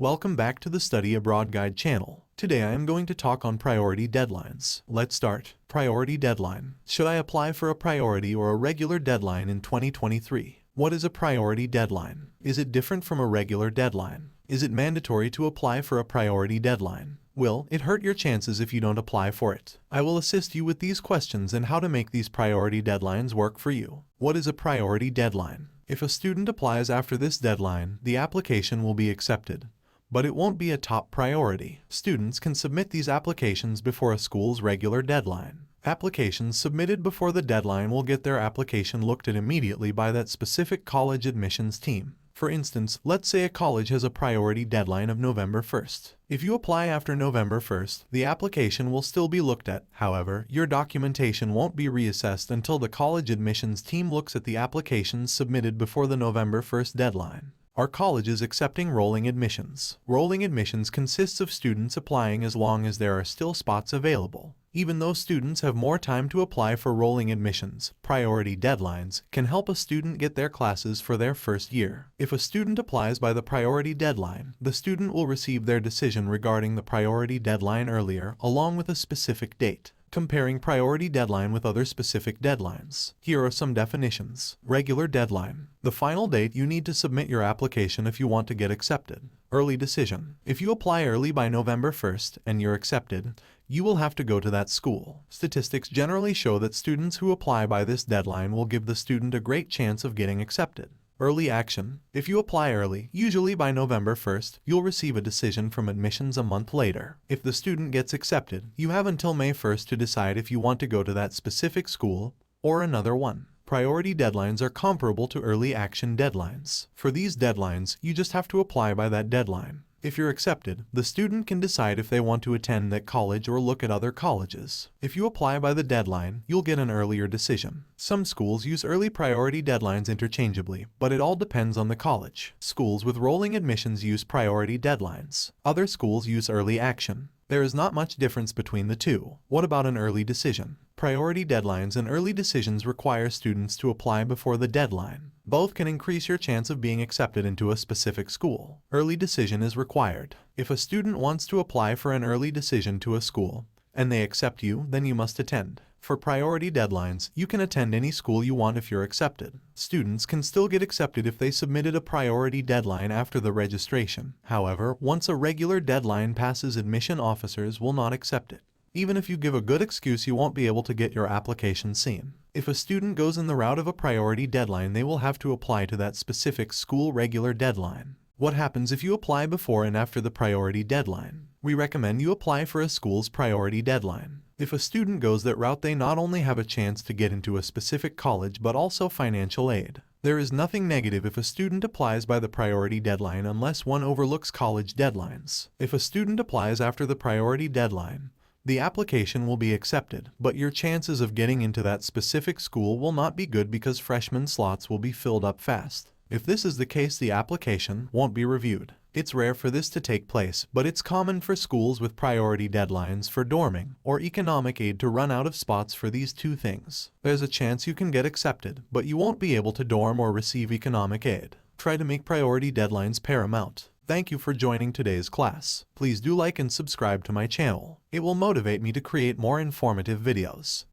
Welcome back to the Study Abroad Guide channel. Today I am going to talk on priority deadlines. Let's start. Priority deadline. Should I apply for a priority or a regular deadline in 2023? What is a priority deadline? Is it different from a regular deadline? Is it mandatory to apply for a priority deadline? Will it hurt your chances if you don't apply for it? I will assist you with these questions and how to make these priority deadlines work for you. What is a priority deadline? If a student applies after this deadline, the application will be accepted, but it won't be a top priority. Students can submit these applications before a school's regular deadline. Applications submitted before the deadline will get their application looked at immediately by that specific college admissions team. For instance, let's say a college has a priority deadline of November 1st. If you apply after November 1st, the application will still be looked at. However, your documentation won't be reassessed until the college admissions team looks at the applications submitted before the November 1st deadline. Are colleges accepting rolling admissions? Rolling admissions consists of students applying as long as there are still spots available. Even though students have more time to apply for rolling admissions, priority deadlines can help a student get their classes for their first year. If a student applies by the priority deadline, the student will receive their decision regarding the priority deadline earlier, along with a specific date. Comparing priority deadline with other specific deadlines. Here are some definitions. Regular deadline. The final date you need to submit your application if you want to get accepted. Early decision. If you apply early by November 1st and you're accepted, you will have to go to that school. Statistics generally show that students who apply by this deadline will give the student a great chance of getting accepted. Early action. If you apply early, usually by November 1st, you'll receive a decision from admissions a month later. If the student gets accepted, you have until May 1st to decide if you want to go to that specific school or another one. Priority deadlines are comparable to early action deadlines. For these deadlines, you just have to apply by that deadline. If you're accepted, the student can decide if they want to attend that college or look at other colleges. If you apply by the deadline, you'll get an earlier decision. Some schools use early priority deadlines interchangeably, but it all depends on the college. Schools with rolling admissions use priority deadlines. Other schools use early action. There is not much difference between the two. What about an early decision? Priority deadlines and early decisions require students to apply before the deadline. Both can increase your chance of being accepted into a specific school. Early decision is required. If a student wants to apply for an early decision to a school, and they accept you, then you must attend. For priority deadlines, you can attend any school you want if you're accepted. Students can still get accepted if they submitted a priority deadline after the registration. However, once a regular deadline passes, admission officers will not accept it. Even if you give a good excuse, you won't be able to get your application seen. If a student goes in the route of a priority deadline, they will have to apply to that specific school regular deadline. What happens if you apply before and after the priority deadline? We recommend you apply for a school's priority deadline. If a student goes that route, they not only have a chance to get into a specific college but also financial aid. There is nothing negative if a student applies by the priority deadline unless one overlooks college deadlines. If a student applies after the priority deadline, the application will be accepted, but your chances of getting into that specific school will not be good because freshman slots will be filled up fast. If this is the case, the application won't be reviewed. It's rare for this to take place, but it's common for schools with priority deadlines for dorming or economic aid to run out of spots for these two things. There's a chance you can get accepted, but you won't be able to dorm or receive economic aid. Try to make priority deadlines paramount. Thank you for joining today's class. Please do like and subscribe to my channel. It will motivate me to create more informative videos.